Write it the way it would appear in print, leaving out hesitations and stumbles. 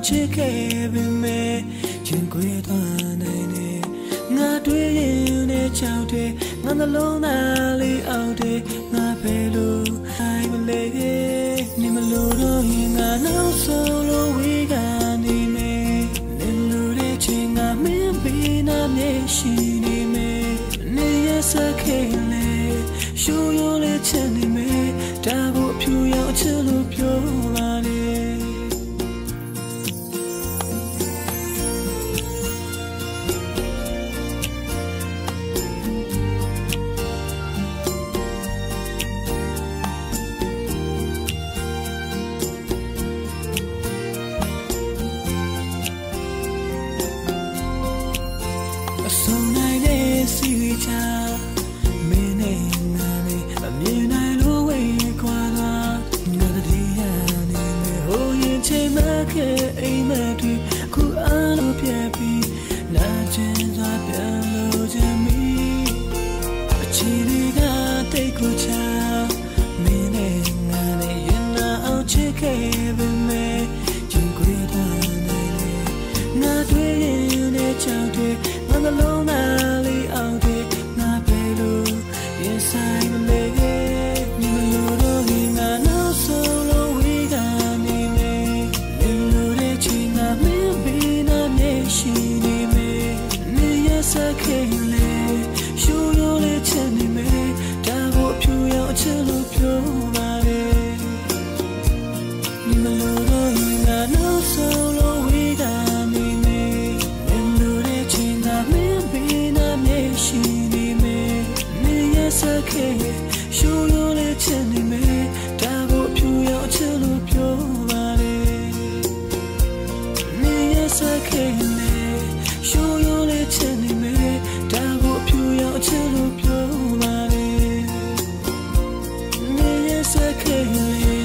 ချစ်ခဲ့ပေမဲ့ရင်ခွေသွားနိုင်တယ်ငါတွေ့ရင်နဲ့ချောက်တယ်ငါနှလုံးသားလေးအောက်တယ်ငါပဲလို့အိုင်မလေးနေမလို့တော့ရင်ငါနောက်ဆုံးလို့ဝေးကနေမယ်နေလို့တဲ့ချိန်ငါမင်းပေးနာနေရှိနေမယ်နေရစခဲလေရှူရလေးချင်နေမယ်ဒါကိုဖြူရောက်ချစ်လို့ပြောလာတယ်ဆုံးနိုင်တဲ့စီဝေချာမင်းနဲ့ငါနဲ့အမြင်နိုင်လို့ဝေးခွာသွားငါတည်းရနေမယ်ဟိုရင်ချိန်မှခဲ့အိမ်မက်တွေခုအားလို့ပြက်ပြီးနာကျင်စွာပြန်လို့ခြင်းမီအချီတွေကတိတ်ကိုချမင်းနဲ့ငါနဲ့ရင်နာအောင်ချစ်ခဲ့ပေမဲ့ရင်ခွေသွားနိုင်လေငါတွေ့ရင်နဲ့ချောက်တယ်ငါနှလုံးသားလေးအောက်တယ်ငါပဲလို့ရင်ဆိုင်မလေးနေမလို့တော့ရင်ငါနောက်ဆုံးလို့ဝေးကနေမယ်နေလို့တဲ့ချိန်ငါမင်းပေးနာနေရှိနေမယ်နေရစခဲလေရှူရလေးချင်နေမယ်ဒါကိုဖြူရောက်ချစ်လို့ပြောပါလေနေမလို့တော့ရင်ငါနောက်ဆုံးလို့ဝေးကနေမယ်နေလို့တဲ့ချိန်ငါမင်းပေးနာနေရှိနေမယ်နေရစခဲရှူရလေးချင်နေမယ်ဒါကိုဖြူရောက်ချစ်လို့ပြောပါလေနေရစခဲလေရှူရလေးချင်နေမယ်ဒါကိုဖြူရောက်ချစ်လို့ပြောပါလေနေရစခဲလေ